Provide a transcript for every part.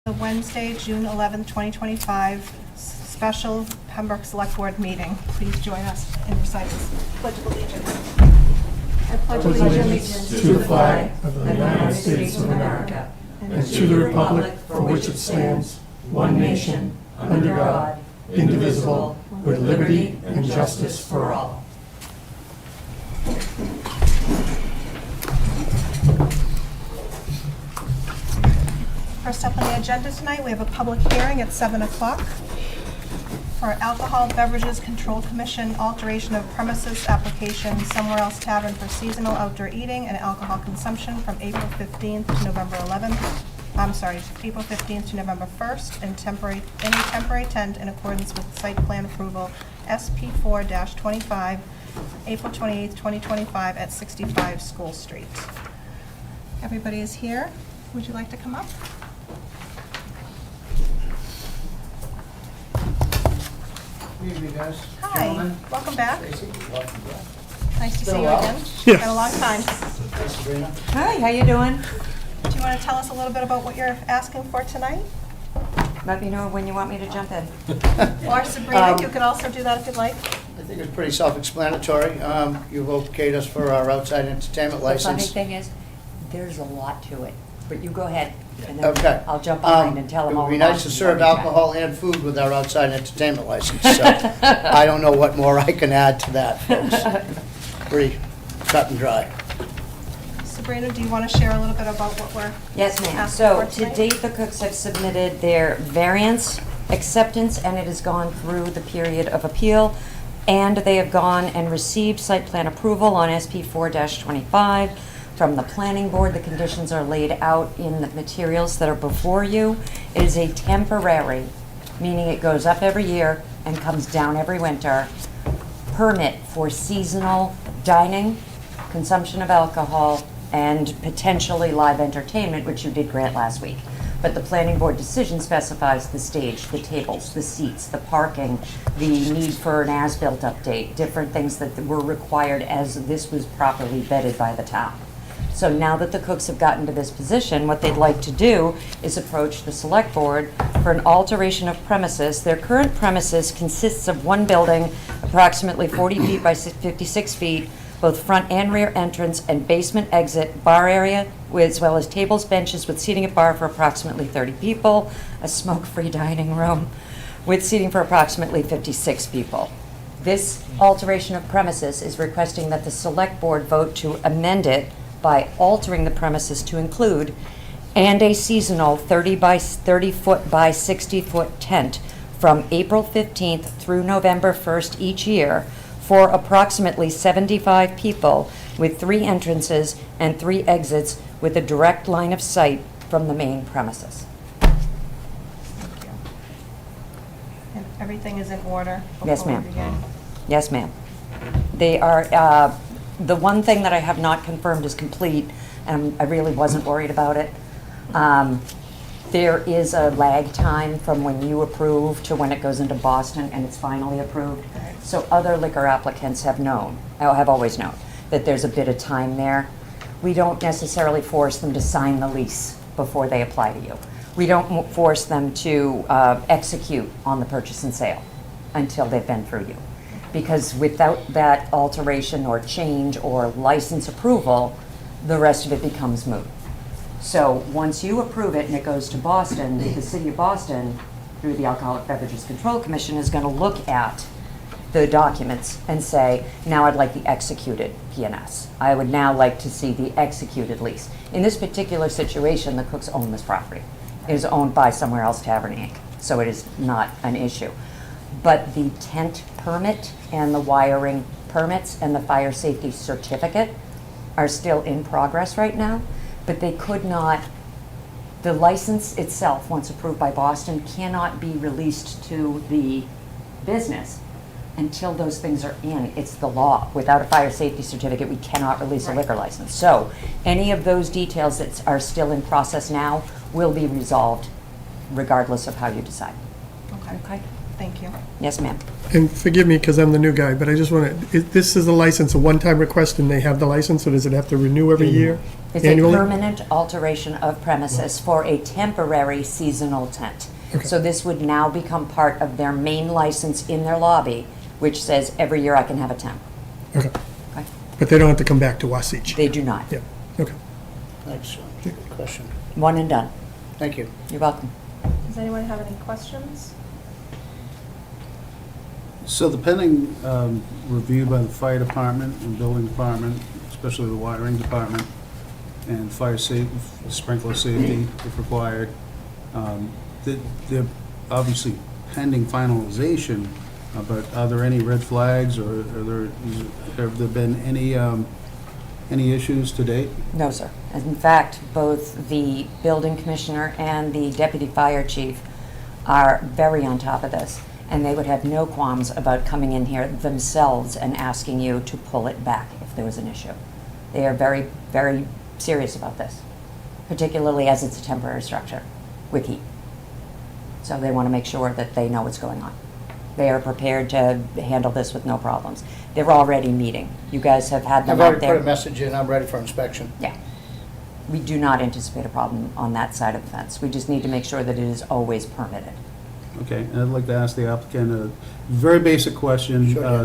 The Wednesday, June 11th, 2025, special Pembroke Select Board meeting. Please join us in reciting Pledge of Allegiance. I pledge allegiance to the flag of the United States of America and to the republic for which it stands, one nation, under God, indivisible, with liberty and justice for all. First up on the agenda tonight, we have a public hearing at 7 o'clock for Alcohol Beverages Control Commission alteration of premises application Somewhere Else Tavern for seasonal outdoor eating and alcohol consumption from April 15th to November 11th. April 15th to November 1st, and any temporary tent in accordance with site plan approval SP 4-25, April 28th, 2025 at 65 School Street. Everybody is here. Would you like to come up? Good evening, guys. Hi, Gentlemen. welcome back. Stacy, welcome back. Nice to see Been a you while. again. Yes. Been a long time. Hey, Sabrina. Hi, how you doing? Do you want to tell us a little bit about what you're asking for tonight? Let me know when you want me to jump in. Or Sabrina, you could also do that if you'd like. I think it's pretty self-explanatory. You've okayed us for our outside entertainment The funny license. thing is, there's a lot to it, but you go ahead, and Okay. then I'll jump behind and tell them all It would be about nice to it. serve alcohol and food with our outside entertainment license, so I don't know what more I can add to that, folks. Pretty cut and dry. Sabrina, do you want to share a little bit about what we're Yes, ma'am. asking So for to tonight? date, the cooks have submitted their variance acceptance, and it has gone through the period of appeal, and they have gone and received site plan approval on SP 4-25 from the planning board. The conditions are laid out in the materials that are before you. It is a temporary, meaning it goes up every year and comes down every winter, permit for seasonal dining, consumption of alcohol, and potentially live entertainment, which you did grant last week. But the planning board decision specifies the stage, the tables, the seats, the parking, the need for an as-built update, different things that were required as this was properly vetted by the town. So now that the cooks have gotten to this position, what they'd like to do is approach the select board for an alteration of premises. Their current premises consists of one building, approximately 40 feet by 56 feet, both front and rear entrance and basement exit, bar area, as well as tables, benches with seating at bar for approximately 30 people, a smoke-free dining room with seating for approximately 56 people. This alteration of premises is requesting that the select board vote to amend it by altering the premises to include and a seasonal 30 foot by 60 foot tent from April 15th through November 1st each year for approximately 75 people with 3 entrances and 3 exits with a direct line of sight from the main premises. Thank you. And everything is in order Yes, before we ma'am. begin? Yes, ma'am. They are, the one thing that I have not confirmed is complete, and I really wasn't worried about it. There is a lag time from when you approve to when it goes into Boston and it's finally approved. So other liquor applicants have always known that there's a bit of time there. We don't necessarily force them to sign the lease before they apply to you. We don't force them to execute on the purchase and sale until they've been through you. Because without that alteration or change or license approval, the rest of it becomes moot. So once you approve it and it goes to Boston, the city of Boston, through the Alcoholic Beverages Control Commission, is going to look at the documents and say, now I'd like the executed P&S. I would now like to see the executed lease. In this particular situation, the cooks own this property. It is owned by Somewhere Else Tavern, Inc., so it is not an issue. But the tent permit and the wiring permits and the fire safety certificate are still in progress right now, but they could not, the license itself, once approved by Boston, cannot be released to the business until those things are in. It's the law. Without a fire safety certificate, we cannot release a liquor license. So any of those details that are still in process now will be resolved regardless of how you decide. Okay. Okay? Thank you. Yes, ma'am. And forgive me, because I'm the new guy, but I just want to, this is a license, a one-time request, and they have the license, or does it have to renew every year? It's a Annually? permanent alteration of premises for a temporary seasonal tent. Okay. So this would now become part of their main license in their lobby, which says every year I can have a tent. Okay. Okay. But they don't have to come back to us each? They do not. Yeah, okay. Thanks, good question. One and done. Thank you. You're welcome. Does anyone have any questions? So the pending review by the fire department and building department, especially the wiring department, and fire safety, sprinkler safety if required, they're obviously pending finalization, but are there any red flags, or have there been any issues to date? No, sir. In fact, both the building commissioner and the deputy fire chief are very on top of this, and they would have no qualms about coming in here themselves and asking you to pull it back if there was an issue. They are very, very serious about this, particularly as it's a temporary structure with heat. So they want to make sure that they know what's going on. They are prepared to handle this with no problems. They're already meeting. You guys have had them I've out already put there. a message in, I'm ready for inspection. Yeah. We do not anticipate a problem on that side of the fence. We just need to make sure that it is always permitted. Okay, and I'd like to ask the applicant a very basic question. Sure, yeah.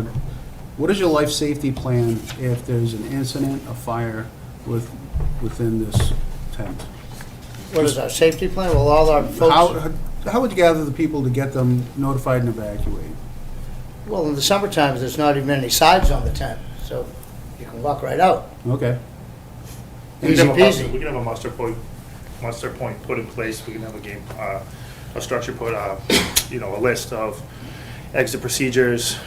What is your life safety plan if there's an incident, a fire within this tent? What is our safety plan? Well, all our folks, How would you gather the people to get them notified and evacuated? well, in the summertime, there's not even any sides on the tent, so you can walk right out. Okay. Easy peasy. We can have a muster point put in place. We can have a structure put, a list of exit procedures.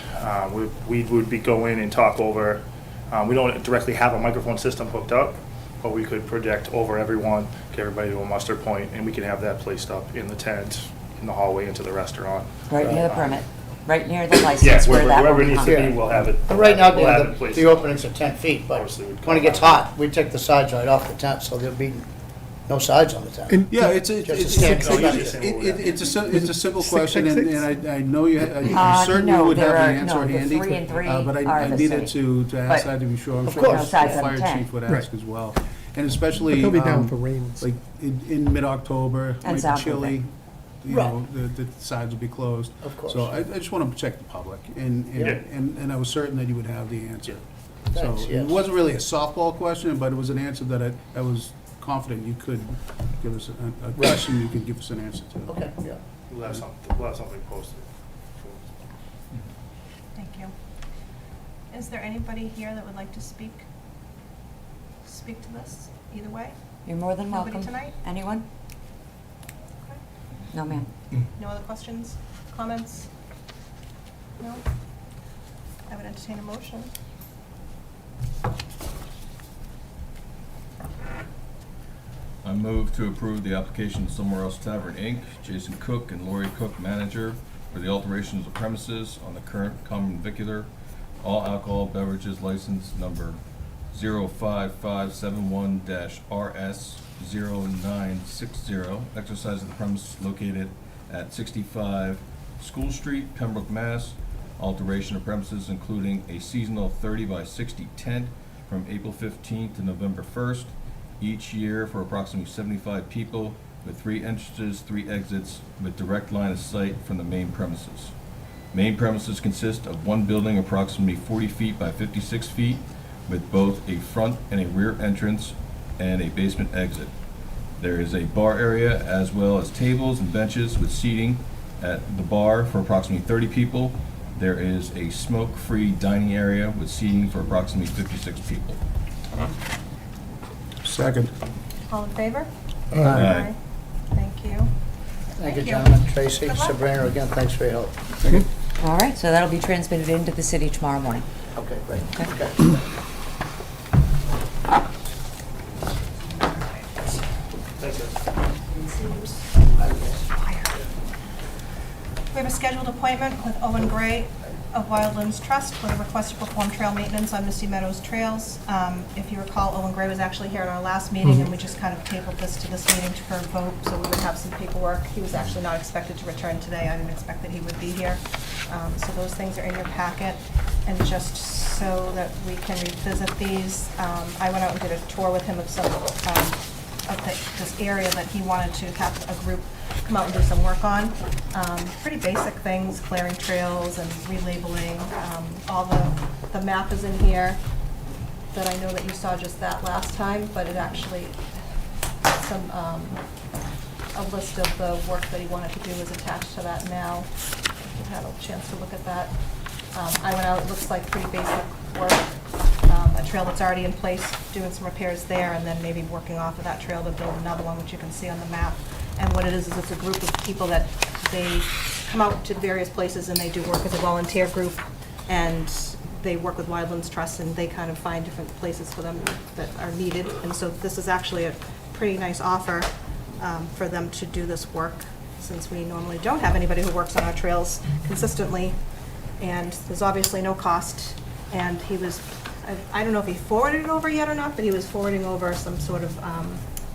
We would be go in and talk over. We don't directly have a microphone system hooked up, but we could project over everyone, get everybody to a muster point, and we can have that placed up in the tent, in the hallway into the restaurant. Right near the permit, right near the Yeah, license where that wherever will it needs come. to be, we'll have it. But right now, we'll have Dan, it placed. the opening's at 10 feet, but Obviously, we'd when it come gets out. hot, we take the sides right off the tent, so there'll be no sides on the tent. And Yeah, it's a simple question, and I know you certainly no, would have there the are- answer no, the handy. 3 and 3 But are I the needed same. to ask But- that to be sure. I'm Of sure course. the Size of fire 10. chief would Right. ask as well. And But especially, they'll be down for rains. like in mid-October, And might be soundproofing. chilly, the sides will be closed. Of course. So I just want to protect the public, and I was certain that you would have the answer. So Thanks, it yes. wasn't really a softball question, but it was an answer that I was confident you could give us a question you could give us an answer to. Okay, yeah. We'll have something posted. Thank you. Is there anybody here that would like to speak to this, either way? You're more than Nobody welcome. tonight? Anyone? Okay. No, ma'am. No other questions, comments? No? I would entertain a motion. I move to approve the application of Somewhere Else Tavern, Inc., Jason Cook and Lori Cook, manager, for the alterations of premises on the current common vicular, all alcohol beverages license number 05571-RS0960, exercise of the premises located at 65 School Street, Pembroke, Mass. Alteration of premises including a seasonal 30 by 60 tent from April 15th to November 1st, each year for approximately 75 people, with 3 entrances, 3 exits, with direct line of sight from the main premises. Main premises consist of one building approximately 40 feet by 56 feet, with both a front and a rear entrance and a basement exit. There is a bar area as well as tables and benches with seating at the bar for approximately 30 people. There is a smoke-free dining area with seating for approximately 56 people. Second. All in favor? Aye. Thank you. Thank you, you. gentlemen. Tracy, Good luck. Sabrina, again, thanks for your help. All right, so that'll be transmitted into the city tomorrow morning. Okay, great. Okay. Okay. Thanks, sir. We have a scheduled appointment with Owen Gray of Wildlands Trust with a request to perform trail maintenance on Misty Meadows trails. If you recall, Owen Gray was actually here at our last meeting, and we just kind of tabled this to this meeting for a vote, so we would have some paperwork. He was actually not expected to return today. I didn't expect that he would be here. So those things are in your packet. And just so that we can revisit these, I went out and did a tour with him of some this area that he wanted to have a group come out and do some work on. Pretty basic things, clearing trails and relabeling. All the map is in here that I know that you saw just that last time, but it actually, some, a list of the work that he wanted to do is attached to that now. If you've had a chance to look at that. I went out, it looks like pretty basic work. A trail that's already in place, doing some repairs there, and then maybe working off of that trail to build another one, which you can see on the map. And what it is it's a group of people that they come out to various places and they do work as a volunteer group, and they work with Wildlands Trust, and they kind of find different places for them that are needed. And so this is actually a pretty nice offer for them to do this work, since we normally don't have anybody who works on our trails consistently. And there's obviously no cost, and he was, I don't know if he forwarded it over yet or not, but he was forwarding over some sort of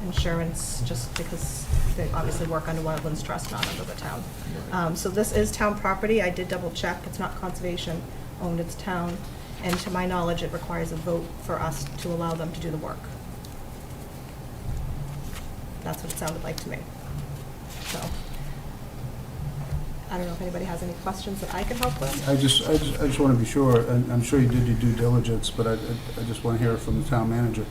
insurance, just because they obviously work under Wildlands Trust, not under the town. So this is town property. I did double check. It's not conservation owned, it's town. And to my knowledge, it requires a vote for us to allow them to do the work. That's what it sounded like to me. So, I don't know if anybody has any questions that I can help with. I just want to be sure, and I'm sure you did your due diligence, but I just want to hear it from the town manager.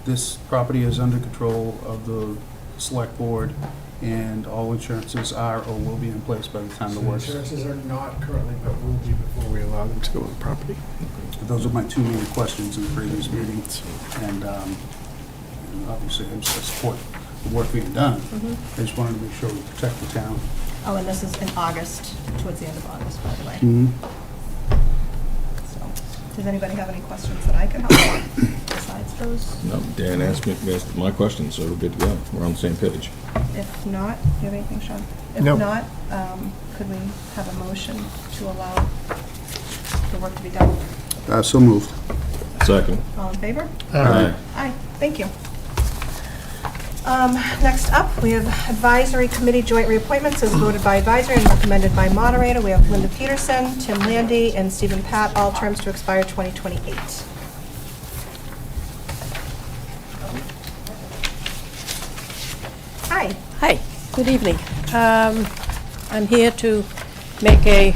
This property is under control of the select board, and all insurances are or will be in place by the time the work. Insurances are not currently, but will be before we allow them to go on the property. Those are my two main questions in the previous meeting, and obviously I support the work being done. I just wanted to make sure we protect the town. Oh, and this is in August, towards the end of August, by the way. So, does anybody have any questions that I can help with besides those? No, Dan asked my question, so we're good to go. We're on the same page. If not, do you have anything, Sean? No. If not, could we have a motion to allow the work to be done? So moved. Second. All in favor? Aye. Aye, thank you. Next up, we have advisory committee joint reappointments as voted by advisory and recommended by moderator. We have Linda Peterson, Tim Landy, and Stephen Pat, all terms to expire 2028. Hi. Hi, good evening. I'm here to make a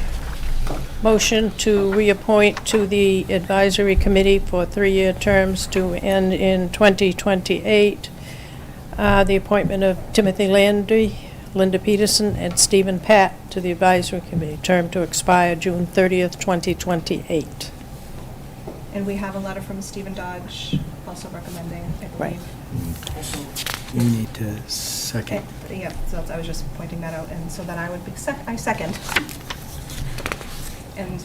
motion to reappoint to the advisory committee for 3-year terms to end in 2028. The appointment of Timothy Landy, Linda Peterson, and Stephen Pat to the advisory committee, term to expire June 30th, 2028. And we have a letter from Stephen Dodge also recommending, I believe. Right. You need to second. Yeah, so I was just pointing that out, and so then I would be I second. And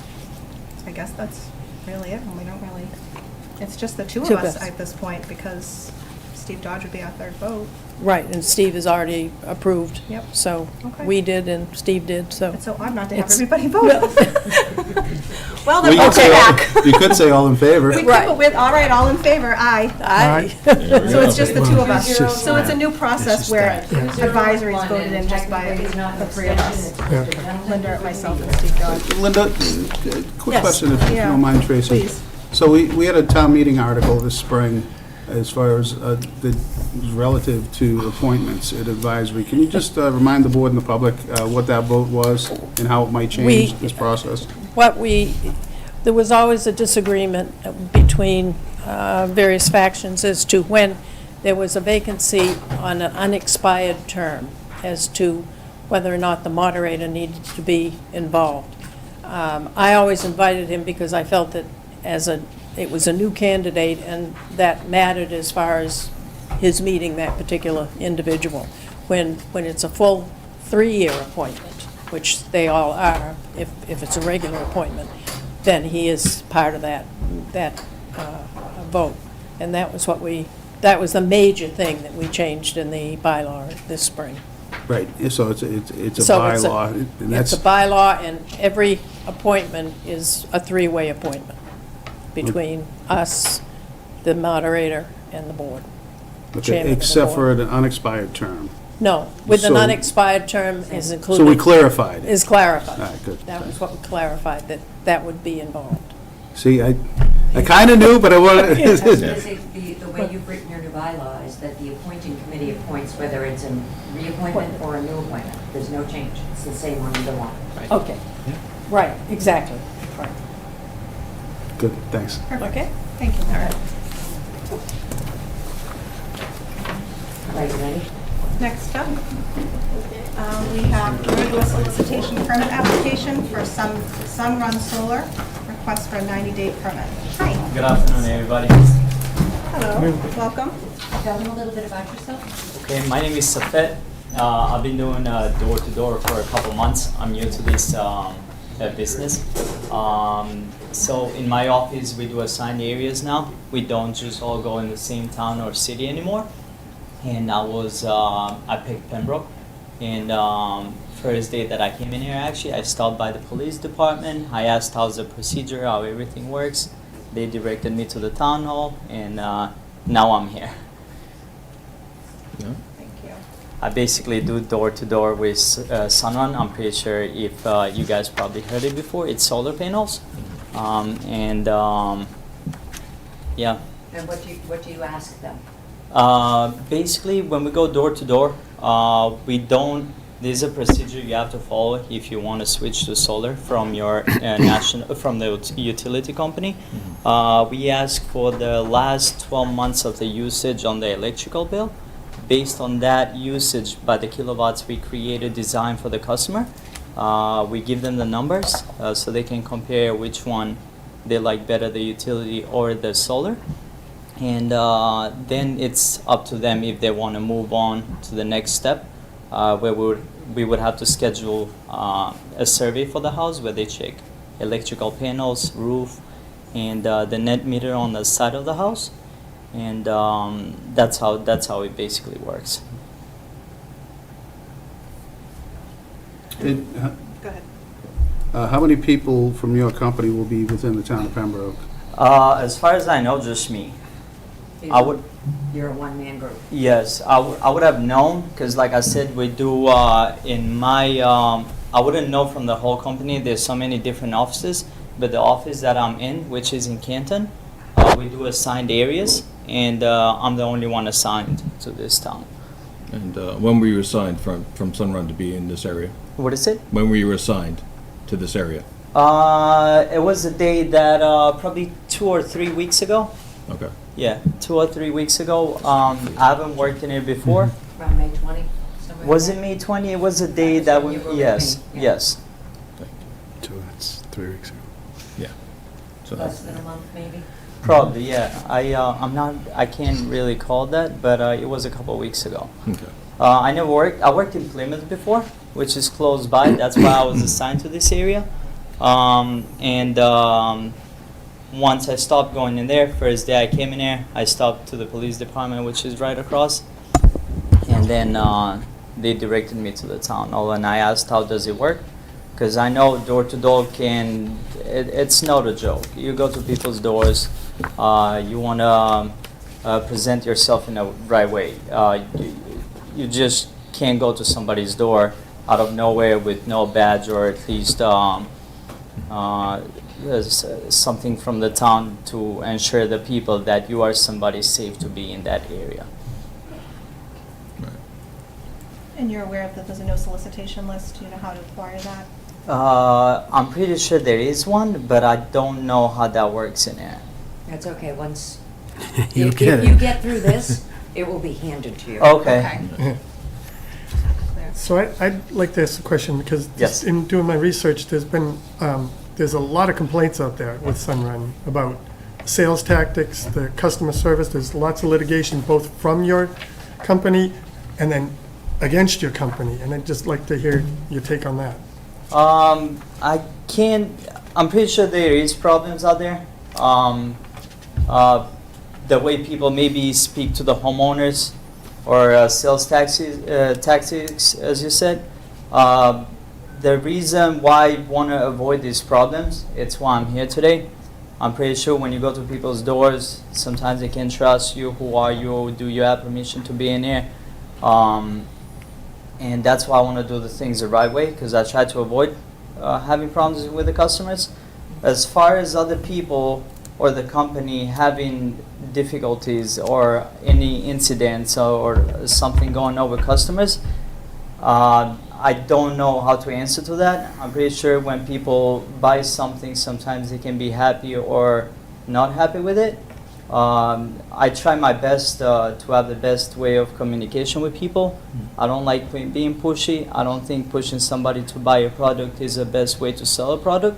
I guess that's really it, and we don't really, it's just the two of us at this point, because Steve Dodge would be our third vote. Right, and Steve is already approved. Yep. So Okay. we did and Steve did, so. It's so odd not to have It's- everybody vote. Well, then you we'll could say go all- back. You could say all in favor. We could, Right. but with, all right, all in favor, aye. Aye. So it's just the two of us. It's just- So it's a new process just where that. advisory is voted in just by the three of us. Linda, myself, and Steve Dodge. Linda, quick Yes. question, if you Yeah. don't mind, Tracy. Please. So we had a town meeting article this spring as far as relative to appointments at advisory. Can you just remind the board and the public what that vote was and how it might change this process? There was always a disagreement between various factions as to when there was a vacancy on an unexpired term, as to whether or not the moderator needed to be involved. I always invited him because I felt that it was a new candidate, and that mattered as far as his meeting that particular individual. When it's a full 3-year appointment, which they all are, if it's a regular appointment, then he is part of that vote. And that was the major thing that we changed in the bylaw this spring. Right, so it's a So bylaw, and It's that's, a bylaw, and every appointment is a three-way appointment between us, the moderator, and the board. okay, chairman of the except for board. an unexpired term. No, with an So- unexpired term is So we included, clarified it. is clarified. All right, good. That was what we clarified, that that would be involved. See, I kind of knew, but I I was wanted, gonna say, the way you've written your new bylaw is that the appointing committee appoints whether it's a reappointment or a new appointment. There's no change. It's the same on either one. Okay. Right, exactly. Right. good, thanks. Okay? Thank you, Mary. Right, you ready? Next up, we have a regular solicitation permit application for Sunrun Solar, request for a 90-day permit. Hi. Good afternoon, everybody. Hello, welcome. Tell them a little bit about yourself. Okay, my name is Safet. I've been doing door-to-door for a couple months. I'm new to this business. So in my office, we do assigned areas now. We don't just all go in the same town or city anymore. And I picked Pembroke. And first day that I came in here, actually, I stopped by the police department. I asked how's the procedure, how everything works. They directed me to the town hall, and now I'm here. Thank you. I basically do door-to-door with Sunrun. I'm pretty sure if you guys probably heard it before, it's solar panels. Yeah. And what do you ask them? Basically, when we go door-to-door, there's a procedure you have to follow if you want to switch to solar from your from the utility company. We ask for the last 12 months of the usage on the electrical bill. Based on that usage by the kilowatts, we create a design for the customer. We give them the numbers so they can compare which one they like better, the utility or the solar. And then it's up to them if they want to move on to the next step, where we would have to schedule a survey for the house where they check electrical panels, roof, and the net meter on the side of the house. And that's how it basically works. It, Go ahead. how many people from your company will be within the town of Pembroke? As far as I know, just me. I would. You're a one-man group. Yes, I would have known, because like I said, we do, in my, I wouldn't know from the whole company, there's so many different offices, but the office that I'm in, which is in Canton, we do assigned areas, and I'm the only one assigned to this town. And when were you assigned from Sunrun to be in this area? What is it? When were you assigned to this area? It was a day that, probably 2 or 3 weeks ago. Okay. Yeah, 2 or 3 weeks ago. I haven't worked in it before. Around May 20? somewhere Was like it that? May 20? It was a day was that when we, you were with yes, me, yeah. yes. So that's 3 weeks ago. Yeah. So Less than a month, maybe? Probably, yeah. I can't really call that, but it was a couple of weeks ago. okay. I worked in Plymouth before, which is close by. That's why I was assigned to this area. Once I stopped going in there, first day I came in there, I stopped to the police department, which is right across. And then they directed me to the town hall, and I asked how does it work? Because I know door-to-door it's not a joke. You go to people's doors, you want to present yourself in the right way. You just can't go to somebody's door out of nowhere with no badge, or at least there's something from the town to ensure the people that you are somebody safe to be in that area. And you're aware that there's a no solicitation list, do you know how to acquire that? I'm pretty sure there is one, but I don't know how that works in there. That's okay, once, You'll if get you it. get through this, it will be handed to you. Okay. Clear. So I'd like to ask a question, because Yes. in doing my research, there's a lot of complaints out there with Sunrun about sales tactics, the customer service. There's lots of litigation, both from your company and then against your company. And I'd just like to hear your take on that. I'm pretty sure there is problems out there. The way people maybe speak to the homeowners, or sales tactics, as you said. The reason why I want to avoid these problems, it's why I'm here today. I'm pretty sure when you go to people's doors, sometimes they can't trust you. Who are you? Do you have permission to be in here? And that's why I want to do the things the right way, because I try to avoid having problems with the customers. As far as other people or the company having difficulties or any incidents or something going on with customers, I don't know how to answer to that. I'm pretty sure when people buy something, sometimes they can be happy or not happy with it. I try my best to have the best way of communication with people. I don't like being pushy. I don't think pushing somebody to buy a product is the best way to sell a product.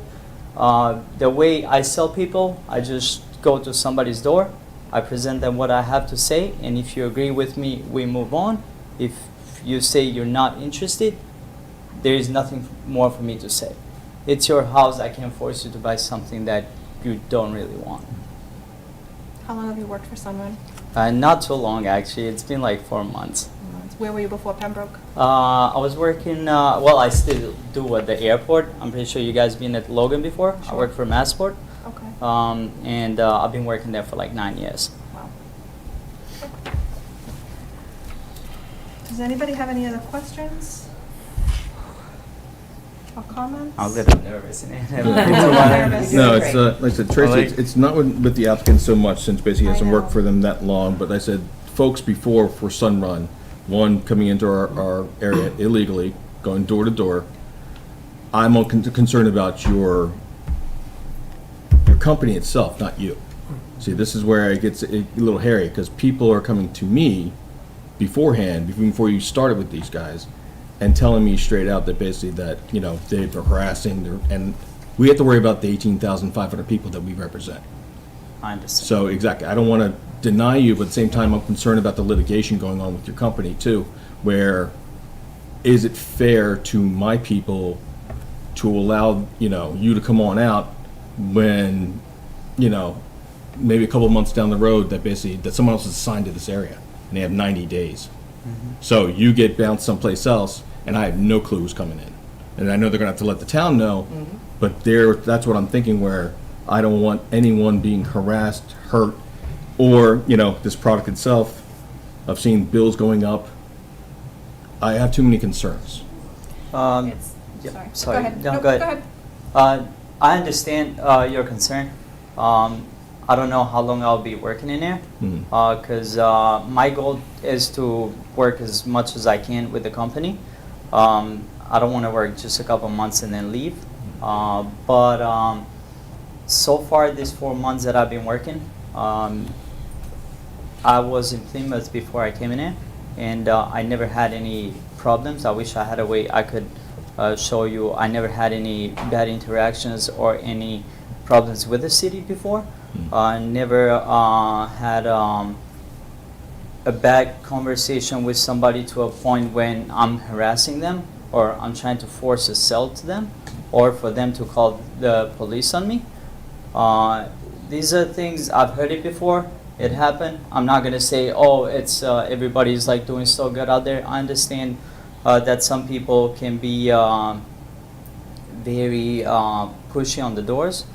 The way I sell people, I just go to somebody's door, I present them what I have to say, and if you agree with me, we move on. If you say you're not interested, there is nothing more for me to say. It's your house. I can't force you to buy something that you don't really want. How long have you worked for Sunrun? Not too long, actually. It's been like 4 months. Where were you before Pembroke? I was working, well, I still do at the airport. I'm pretty sure you guys been at Logan before. I Sure. worked for Massport. Okay. And I've been working there for like 9 years. Wow. Does anybody have any other questions or comments? I'm a little nervous. Nervous. No, it's, like I said, Tracy, it's not with the applicant so much, since basically he I hasn't worked know. for them that long, but I said, folks before for Sunrun, one, coming into our area illegally, going door to door. I'm more concerned about your company itself, not you. See, this is where it gets a little hairy, because people are coming to me beforehand, before you started with these guys, and telling me straight out that basically that, you know, they're harassing, and we have to worry about the 18,500 people that we represent. I understand. So, exactly, I don't want to deny you, but at the same time, I'm concerned about the litigation going on with your company too, where is it fair to my people to allow, you know, you to come on out when, you know, maybe a couple of months down the road that basically, that someone else is assigned to this area, and they have 90 days. So you get bounced someplace else, and I have no clue who's coming in. And I know they're gonna have to let the town know, but that's what I'm thinking, where I don't want anyone being harassed, hurt, or, you know, this product itself, of seeing bills going up. I have too many concerns. Yeah, Sorry. sorry. Go ahead. No, Nope, go ahead. I understand your concern. I don't know how long I'll be working in there, because my goal is to work as much as I can with the company. I don't want to work just a couple months and then leave. But so far, these 4 months that I've been working, I was in Plymouth before I came in here, and I never had any problems. I wish I had a way I could show you. I never had any bad interactions or any problems with the city before. Never had a bad conversation with somebody to a point when I'm harassing them or I'm trying to force a sale to them or for them to call the police on me. These are things I've heard it before. It happened. I'm not gonna say, oh, it's everybody's like doing so good out there. I understand that some people can be very pushy on the doors.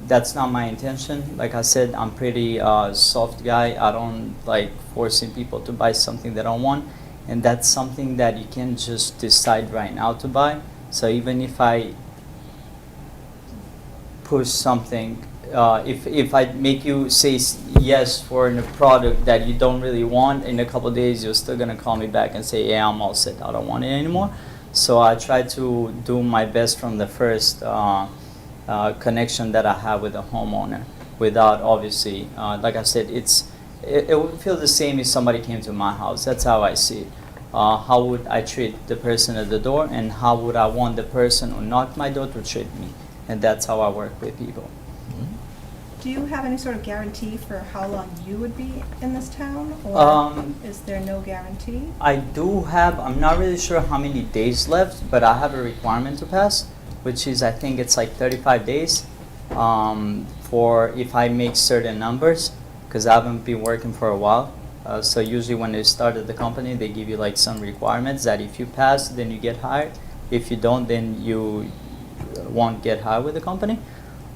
That's not my intention. Like I said, I'm pretty soft guy. I don't like forcing people to buy something they don't want, and that's something that you can just decide right now to buy. So even if I push something, if I make you say yes for a product that you don't really want, in a couple of days you're still gonna call me back and say, yeah, I'm all set, I don't want it anymore. So I try to do my best from the first connection that I have with the homeowner, without obviously, like I said, it would feel the same if somebody came to my house. That's how I see it. How would I treat the person at the door, and how would I want the person who knocked my door to treat me? And that's how I work with people. Do you have any sort of guarantee for how long you would be in this town, or is there no guarantee? I do have, I'm not really sure how many days left, but I have a requirement to pass, which is, I think it's like 35 days for if I make certain numbers, because I haven't been working for a while. So usually when they started the company, they give you like some requirements that if you pass, then you get hired. If you don't, then you won't get hired with the company.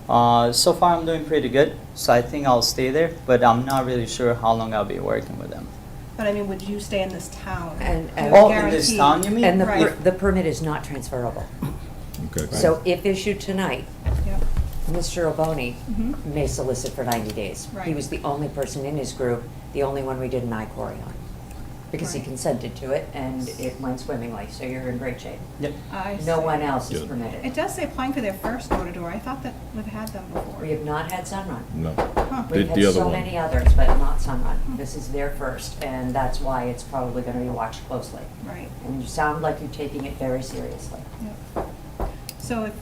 So far I'm doing pretty good, so I think I'll stay there, but I'm not really sure how long I'll be working with them. But I mean, would you stay in this town? And- You're Oh, in this guaranteed- town, you mean? And Right. the permit is not transferable. Okay. So if issued tonight, Yep. Mr. Oboni Mhm. may solicit for 90 days. He Right. was the only person in his group, the only one we did an I-Corey on, because he Right. consented to it, and it went swimmingly, so you're in great shape. Yep. I No see. one else is Good. permitted. It does say applying for their first door-to-door. I thought that we've had them We before. have not had Sunrun. No. Huh. We've The had other so one. many others, but not Sunrun. This is their first, and that's why it's probably going to be watched closely. Right. And you sound like you're taking it very seriously. Yep. So if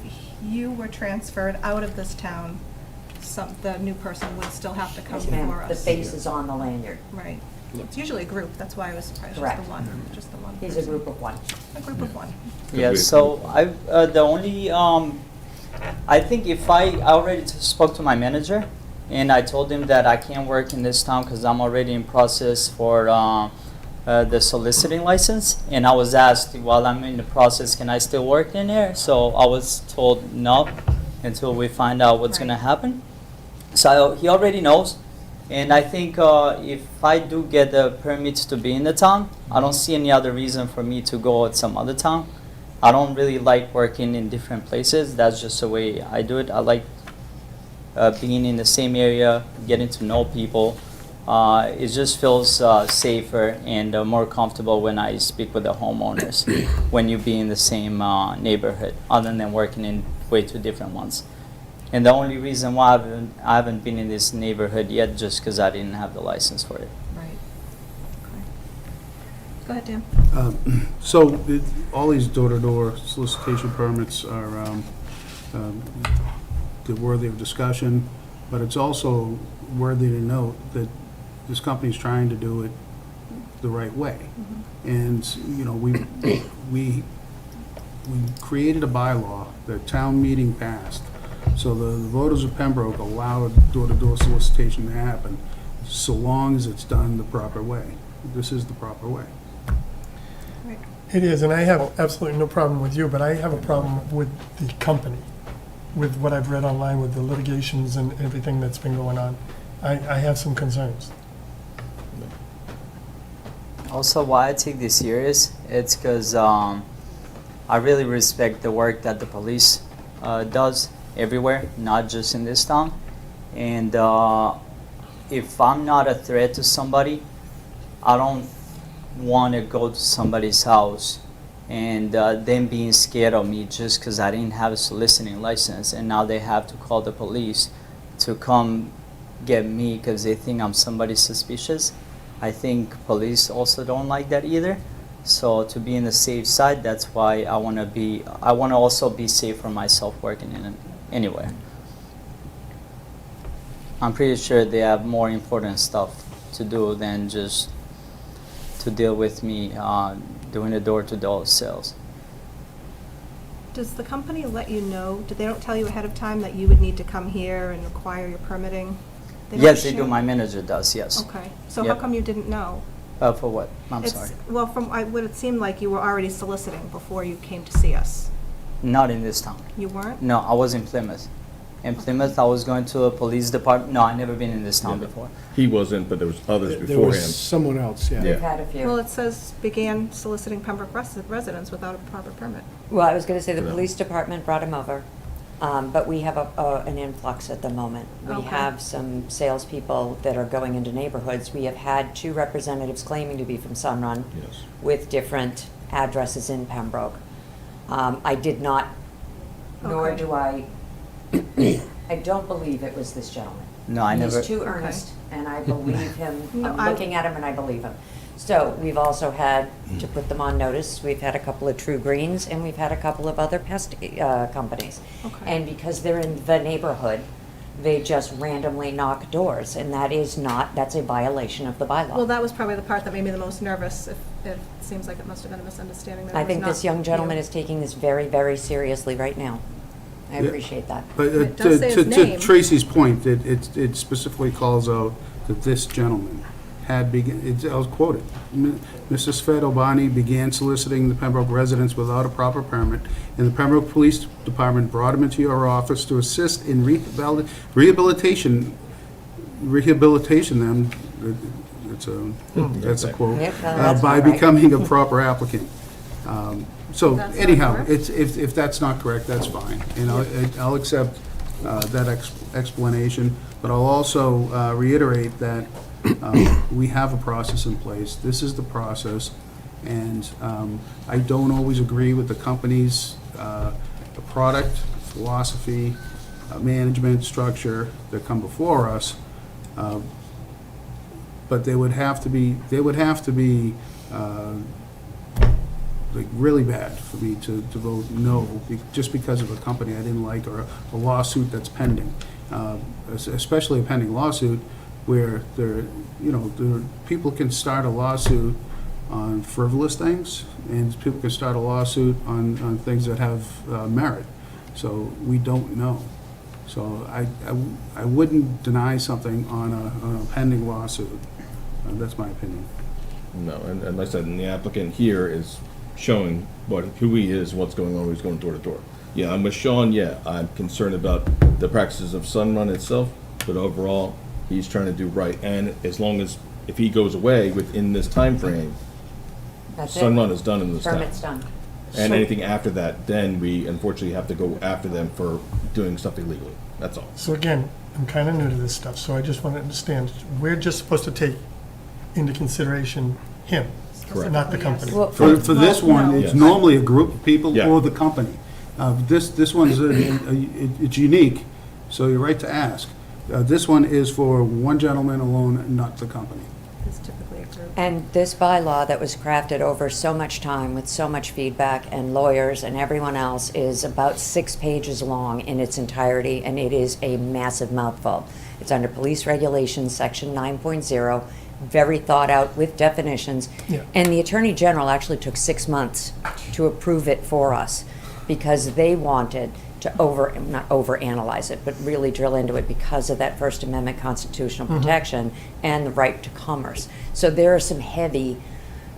you were transferred out of this town, the new person would still have to come Yes, ma'am. before us? The face is on the lanyard. Right. It's usually a group, that's why I was surprised, just Correct. the one, just the one. He's a person. group of one. A group of one. Yeah, we- so the only, I think if I already spoke to my manager and I told him that I can't work in this town because I'm already in process for the soliciting license, and I was asked while I'm in the process, can I still work in there? So I was told no until we find out what's gonna Right. happen. So he already knows, and I think if I do get the permits to be in the town, I don't see any other reason for me to go at some other town. I don't really like working in different places. That's just the way I do it. I like being in the same area, getting to know people. It just feels safer and more comfortable when I speak with the homeowners when you be in the same neighborhood, other than working in way two different ones. And the only reason why I haven't been in this neighborhood yet, just because I didn't have the license for it. Right. Okay. Go ahead, Dan. So all these door-to-door solicitation permits are they're worthy of discussion, but it's also worthy to note that this company's trying to do it the right way. And, you know, we created a bylaw that town meeting passed, so the voters of Pembroke allowed door-to-door solicitation to happen, so long as it's done the proper way. This is the proper way. Right. It is, and I have absolutely no problem with you, but I have a problem with the company, with what I've read online with the litigations and everything that's been going on. I have some concerns. Also, why I take this serious, it's because I really respect the work that the police does everywhere, not just in this town. And if I'm not a threat to somebody, I don't want to go to somebody's house and them being scared of me just because I didn't have a soliciting license, and now they have to call the police to come get me because they think I'm somebody suspicious. I think police also don't like that either. So to be in the safe side, that's why I want to also be safe for myself working in it anywhere. I'm pretty sure they have more important stuff to do than just to deal with me doing the door-to-door sales. Does the company let you know, they don't tell you ahead of time that you would need to come here and require your permitting? don't Yes, they do. share? My manager does, yes. Okay, so how Yep. come you didn't know? For what? I'm It's- sorry. Well, what it seemed like you were already soliciting before you came to see us. Not in this town. You weren't? No, I was in Plymouth. In Plymouth, I was going to a police department. No, I never been in this town before. He wasn't, but there was others There before was him. someone else, yeah. Yeah. We've had a few. Well, it says began soliciting Pembroke residents without a proper permit. Well, I was going to say the Yeah. police department brought him over, but we have an influx at the moment. We Okay. have some salespeople that are going into neighborhoods. We have had 2 representatives claiming to be from Sunrun Yes. with different addresses in Pembroke. I did not, nor Okay. do I, I don't believe it was this gentleman. No, I never. He's too earnest, and I believe him. No, I'm I- looking at him and I believe him. So we've also had, to put them on notice, we've had a couple of True Greens, and we've had a couple of other pest companies. Okay. And because they're in the neighborhood, they just randomly knock doors, and that is not, that's a violation of the bylaw. Well, that was probably the part that made me the most nervous. If it seems like it must have been a misunderstanding. That it I was think this not young gentleman you. is taking this very, very seriously right now. I Yeah. appreciate that. But It does say his to name. Tracy's point, it specifically calls out that this gentleman. I'll quote it. Mr. Svedobani began soliciting the Pembroke residents without a proper permit, and the Pembroke Police Department brought him into your office to assist in rehabilitation them, that's a quote, Yep, that's by all right. becoming a proper applicant. So That's not anyhow, correct. if that's not correct, that's fine, and I'll accept that explanation, but I'll also reiterate that we have a process in place. This is the process, and I don't always agree with the company's product, philosophy, management, structure that come before us, but they would have to be like really bad for me to vote no, just because of a company I didn't like or a lawsuit that's pending, especially a pending lawsuit where people can start a lawsuit on frivolous things, and people can start a lawsuit on things that have merit. So we don't know. So I wouldn't deny something on a pending lawsuit. That's my opinion. No, and like I said, and the applicant here is showing who he is, what's going on, he's going door to door. Yeah, I'm with Sean, I'm concerned about the practices of Sunrun itself, but overall, he's trying to do right, and as long as, if he goes away within this time frame, That's it. Sunrun is done in this town. Permit's done. And anything after that, then we unfortunately have to go after them for doing stuff illegally, that's all. So again, I'm kind of new to this stuff, so I just want to understand, we're just supposed to take into consideration him, Correct. not the company. Well, For this one, it's Yes. normally a group of people Yeah. or the company. This one's, it's unique, so you're right to ask. This one is for one gentleman alone, not the company. It's typically a group. And this bylaw that was crafted over so much time with so much feedback and lawyers and everyone else is about 6 pages long in its entirety, and it is a massive mouthful. It's under Police Regulations, Section 9.0, very thought out with definitions. Yeah. And the Attorney General actually took 6 months to approve it for us because they wanted to not overanalyze it, but really drill into it because of that First Amendment constitutional protection and the right to commerce. So there are some heavy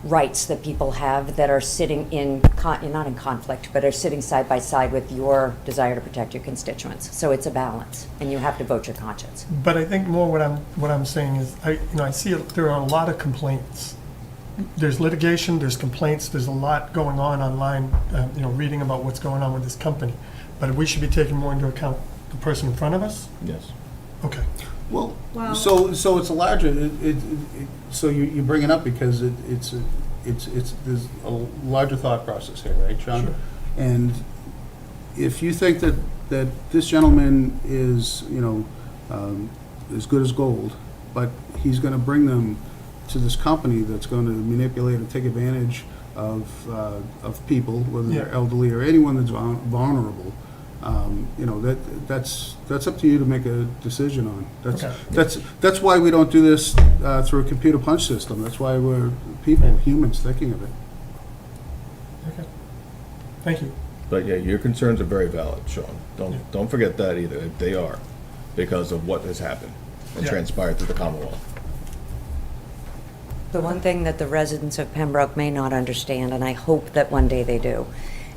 rights that people have that are sitting not in conflict, but are sitting side by side with your desire to protect your constituents. So it's a balance, and you have to vote your conscience. But I think more what I'm saying is, I see there are a lot of complaints. There's litigation, there's complaints, there's a lot going on online, reading about what's going on with this company. But we should be taking more into account the person in front of us? Yes. Okay. Well, Well- so it's a larger, so you bring it up because there's a larger thought process here, right, Sean? Sure. And if you think that this gentleman is, as good as gold, but he's gonna bring them to this company that's gonna manipulate and take advantage of people, whether they're Yeah. elderly or anyone that's vulnerable, that's up to you to make a decision on. Okay. That's why we don't do this through a computer punch system. That's why we're people, humans, thinking of it. Okay. Thank you. But yeah, your concerns are very valid, Sean. Don't forget that either. They are, because of what has happened and Yeah. transpired through the Commonwealth. The one thing that the residents of Pembroke may not understand, and I hope that one day they do,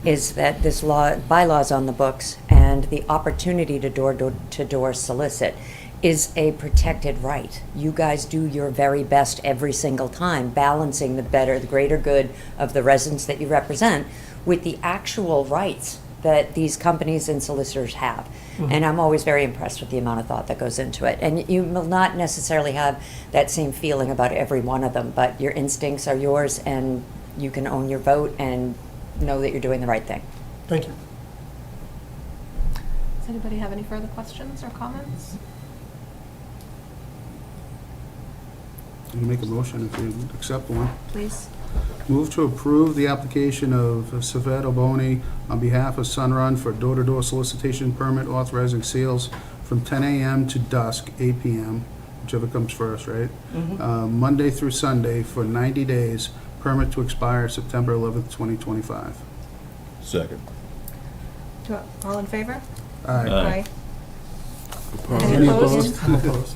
is that this bylaw's on the books, and the opportunity to door-to-door solicit is a protected right. You guys do your very best every single time, balancing the greater good of the residents that you represent with the actual rights that these companies and solicitors have. And I'm always very impressed with the amount of thought that goes into it. And you will not necessarily have that same feeling about every one of them, but your instincts are yours, and you can own your vote and know that you're doing the right thing. Thank you. Does anybody have any further questions or comments? You can make a motion if you accept one. Please. Move to approve the application of Safed Oboni on behalf of Sunrun for door-to-door solicitation permit authorizing sales from 10 a.m. to dusk, 8 p.m., whichever comes first, right? Monday through Sunday for 90 days, permit to expire September 11th, 2025. Second. All in favor? Aye. Any Any opposed? I'm opposed.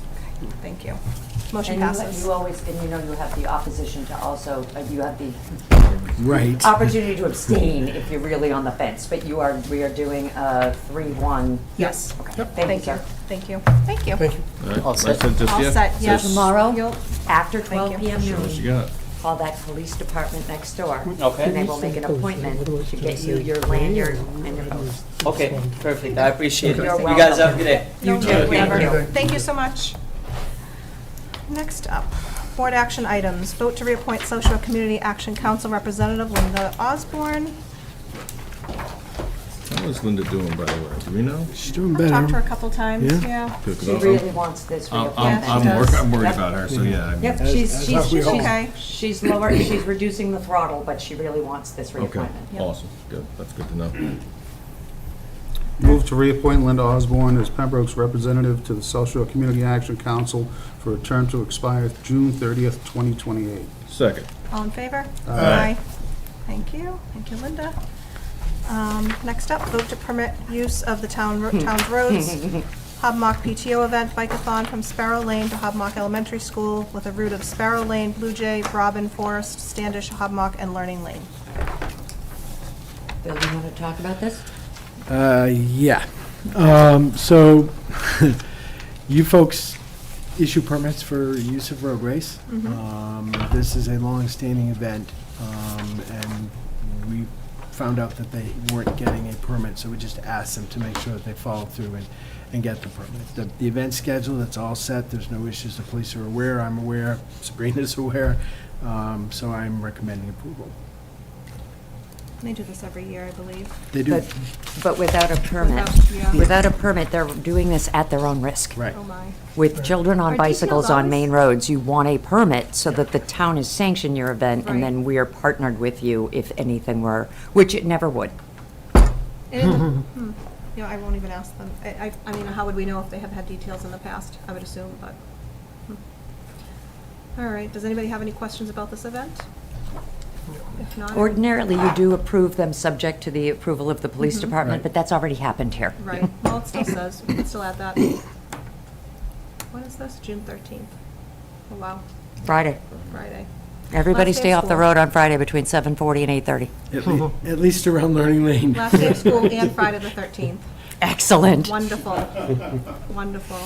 Thank you. Motion And passes. you always, and you know you have the opposition to also, you have the Right. opportunity to abstain if you're really on the fence, but we are doing a 3-1. Yes. Okay, Thank thank you, you. sir. Thank you. Thank you. Thank you. All right, All nice set. to just- All yeah. set, So yes. Tomorrow, You'll- after Thank 12 you. PM Show us what you noon, got. call that police department next door. Okay. And they will make an appointment to get you your lanyard and your post. Okay, perfect. I appreciate it. You're You guys welcome. have a good day. You too. too. Thank Whatever. you. Thank you so much. Next up, board action items. Vote to reappoint Social Community Action Council Representative Linda Osborne. How is Linda doing, by the way? Do we know? She's doing I've talked to her better. a couple times, Yeah. yeah. Good, 'cause She really wants this reappointment. she does. I'm worried Yep. about her, so yeah. I mean- Yep, As have we all. Okay. she's lower, she's reducing the throttle, but she really wants this Okay, reappointment. Yep. awesome, good, that's good to know. Move to reappoint Linda Osborne as Pembroke's representative to the South Shore Community Action Council for a term to expire June 30th, 2028. Second. All in favor? Aye. Thank you. Thank you, Linda. Next up, vote to permit use of the town's roads. Hobmock PTO event, bike-a-thon from Sparrow Lane to Hobmock Elementary School with a route of Sparrow Lane, Blue Jay, Robin, Forest, Standish, Hobmock, and Learning Lane. Bill, you want to talk about this? Yeah. So, you folks issue permits for use of roadways. This is a long-standing event, and we found out that they weren't getting a permit, so we just asked them to make sure that they follow through and get the permit. The event schedule, it's all set, there's no issues, the police are aware, I'm aware, Sabrina's aware, so I'm recommending approval. They do this every year, I believe. They do, But without a permit, Yeah. without a permit, they're doing this at their own risk. right. Oh, my. With children on Are bicycles details on always- main roads, you want a permit so that the town has sanctioned your event, and Right. then we are partnered with you if anything were, which it never would. You know, I won't even ask them. I mean, how would we know if they have had details in the past? I would assume, but. All right, does anybody have any questions about this event? If not. Ordinarily, you do approve them subject to the approval of the police department, Right. but that's already happened here. Right, well, it still says, we can still add that. When is this? June 13th. Oh, wow, Friday. Friday. Everybody Last day stay of off the school. road on Friday between 7:40 and 8:30. At least around Learning Lane. Last day of school and Friday the 13th. Excellent. Wonderful, wonderful.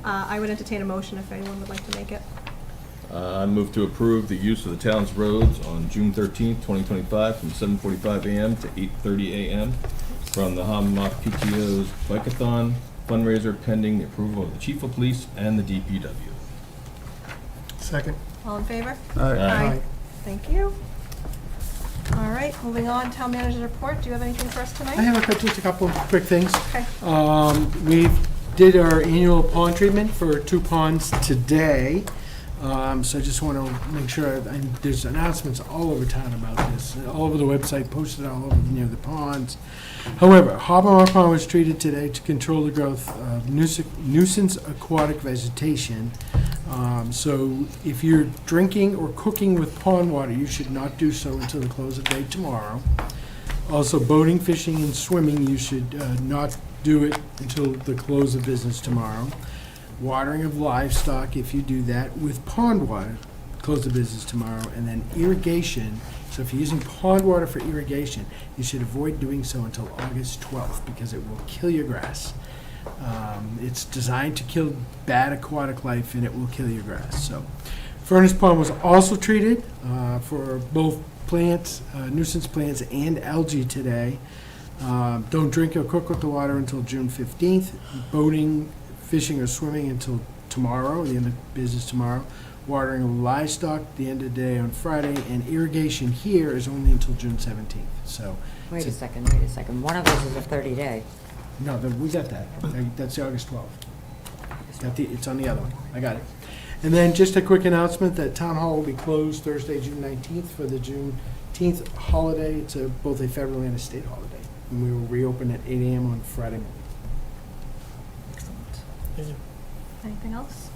I would entertain a motion if anyone would like to make it. I move to approve the use of the town's roads on June 13th, 2025, from 7:45 a.m. to 8:30 a.m. from the Hobmock PTO's Bike-a-thon fundraiser pending the approval of the Chief of Police and the DPW. Second. All in favor? Aye. Thank you. All right, moving on, town manager's report. Do you have anything for us tonight? I have just a couple of quick things. Okay. We did our annual pond treatment for 2 ponds today. So I just want to make sure, and there's announcements all over town about this, all over the website, posted all over near the ponds. However, Hobart Pond was treated today to control the growth of nuisance aquatic vegetation. So if you're drinking or cooking with pond water, you should not do so until the close of day tomorrow. Also, boating, fishing, and swimming, you should not do it until the close of business tomorrow. Watering of livestock, if you do that with pond water, close the business tomorrow. And then irrigation, so if you're using pond water for irrigation, you should avoid doing so until August 12th because it will kill your grass. It's designed to kill bad aquatic life and it will kill your grass. So, Furnace Pond was also treated for both plants, nuisance plants and algae today. Don't drink or cook with the water until June 15th. Boating, fishing or swimming until tomorrow, the end of business tomorrow. Watering of livestock, the end of the day on Friday, and irrigation here is only until June 17th. So, Wait a second. One of those is a 30-day. no, we got that. That's the August 12th. It's on the other one. I got it. And then just a quick announcement that Town Hall will be closed Thursday, June 19th for the Juneteenth holiday. It's both a federal and a state holiday. And we will reopen at 8 a.m. on Friday morning. Excellent. Anything else?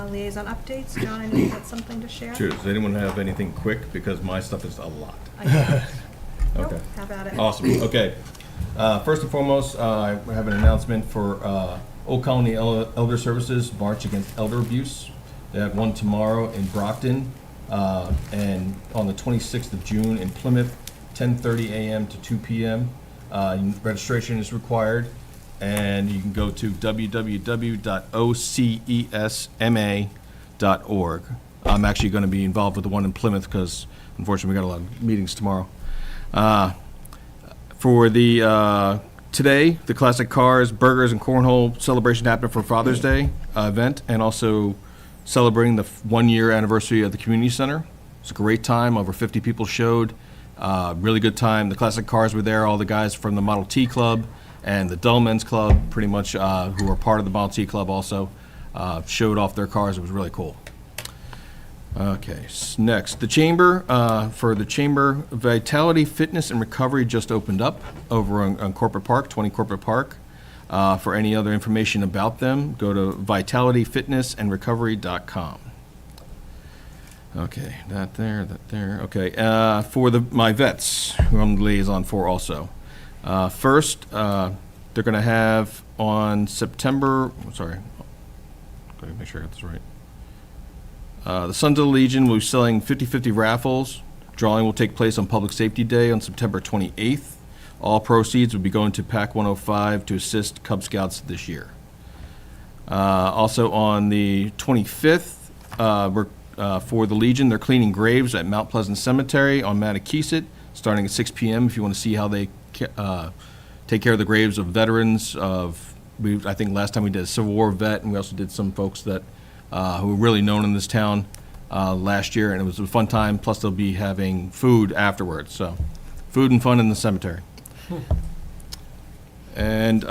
Liaison updates. John, I know you had something to share. Sure, does anyone have anything quick? Because my stuff is a lot. I do. Okay. Nope, have at it. Awesome, okay. First and foremost, I have an announcement for Old Colony Elder Services March Against Elder Abuse. They have one tomorrow in Brockton, and on the 26th of June in Plymouth, 10:30 a.m. to 2 p.m. Registration is required, and you can go to www.ocesma.org. I'm actually going to be involved with the one in Plymouth because, unfortunately, we got a lot of meetings tomorrow. For the today, the Classic Cars, Burgers, and Cornhole celebration happened for Father's Day event, and also celebrating the 1-year anniversary of the community center. It's a great time. Over 50 people showed. Really good time. The Classic Cars were there. All the guys from the Model T Club and the Dull Men's Club, pretty much, who are part of the Model T Club also, showed off their cars. It was really cool. Okay, next, the Chamber, for the Chamber, Vitality Fitness and Recovery just opened up over on Corporate Park, 20 Corporate Park. For any other information about them, go to vitalityfitnessandrecovery.com. Okay, that there. Okay, for my vets, who I'm the liaison for also. First, they're going to have on September, sorry, gotta make sure I got this right. The Sons of the Legion will be selling 50/50 raffles. Drawing will take place on Public Safety Day on September 28th. All proceeds will be going to PAC 105 to assist Cub Scouts this year. Also on the 25th, for the Legion, they're cleaning graves at Mount Pleasant Cemetery on Mattakesett, starting at 6 p.m. if you want to see how they take care of the graves of veterans. I think last time we did a Civil War vet, and we also did some folks that who were really known in this town last year, and it was a fun time. Plus, they'll be having food afterwards, so food and fun in the cemetery. And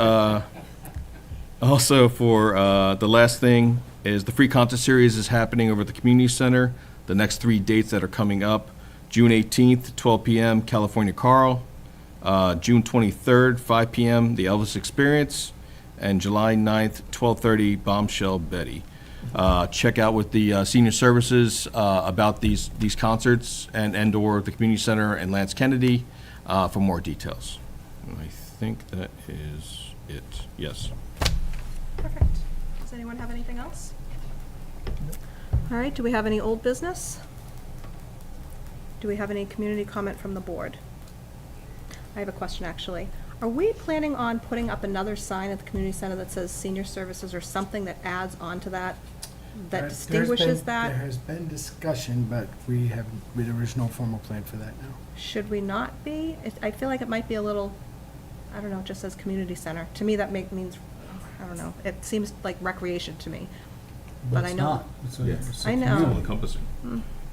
also for the last thing is the free concert series is happening over at the community center. The next 3 dates that are coming up: June 18th, 12 p.m., California Carl; June 23rd, 5 p.m., The Elvis Experience; and July 9th, 12:30, Bombshell Betty. Check out with the senior services about these concerts and/or the community center and Lance Kennedy for more details. And I think that is it. Yes. Perfect. Does anyone have anything else? All right, do we have any old business? Do we have any community comment from the board? I have a question, actually. Are we planning on putting up another sign at the community center that says senior services or something that adds on to that, that distinguishes that? There has been discussion, but there is no formal plan for that now. Should we not be? I feel like it might be a little, I don't know, it just says community center. To me, that means, I don't know, it seems like recreation to me. But I know. I know. All encompassing.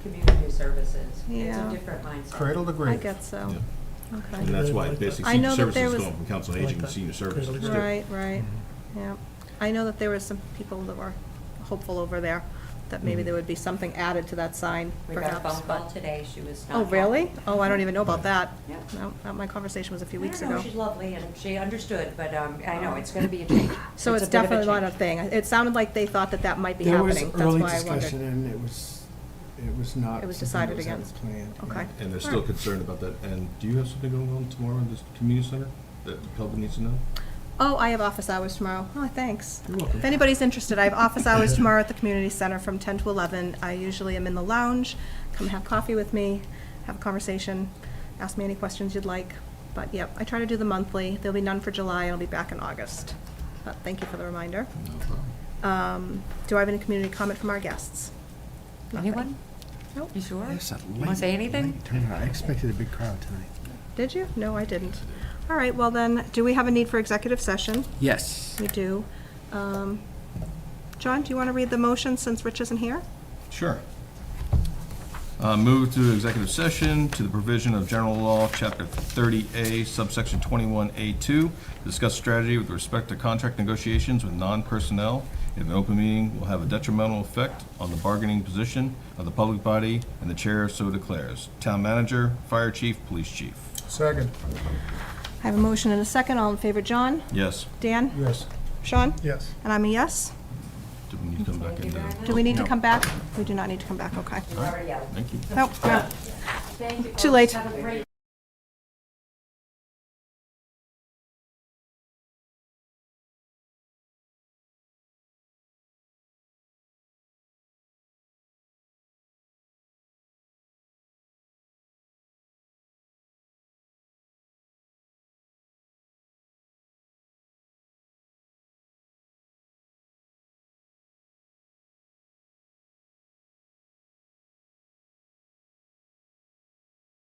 Community services. Yeah. It's a different mindset. Cradle to I grave. get so. Yeah. Okay. And that's why basically I know senior that there services is was- going from council on I like aging to that. senior services. too. Right, right, yeah. I know that there were some people that were hopeful over there, that maybe there would be something added to that sign, We got a perhaps. phone call today, she was not Oh, really? happy. Oh, I don't even know about that. Yeah. No, my conversation was a few I weeks don't know, ago. she's lovely, and she understood, but I know, it's gonna be a change. So it's a bit of a definitely not a change. thing. It sounded like they thought that might be There was happening, that's early why I discussion, wondered. and it was not. It was something decided that was against. planned. Okay. And they're still concerned about that. And do you have something going on tomorrow in this community center that the public needs to know? Oh, I have office hours tomorrow. Oh, thanks. You're welcome. If anybody's interested, I have office hours tomorrow at the community center from 10 to 11. I usually am in the lounge. Come have coffee with me, have a conversation, ask me any questions you'd like. But yep, I try to do the monthly. There'll be none for July. I'll be back in August. But thank you for the reminder. No problem. Do I have any community comment from our guests? Nothing. Anyone? Nope. You sure? Yes, a You wanna say anything? late turnout. I expected a big crowd tonight. Did you? No, I didn't. All right, well then, do we have a need for executive session? Yes. We do. John, do you want to read the motion since Rich isn't here? Sure. Move to executive session to the provision of general law, chapter 30A, subsection 21A2, to discuss strategy with respect to contract negotiations with non-personnel. If an open meeting will have a detrimental effect on the bargaining position of the public body, and the chair so declares. Town manager, fire chief, police chief. Second. I have a motion and a second. All in favor, John? Yes. Dan? Yes. Sean? Yes. And I'm a yes. Do we need to come back Thank you into? very much. Do we need to come back? We do not need to come back, okay. You already yelled. Thank you. Nope, no. Thank you. Too late. Have a great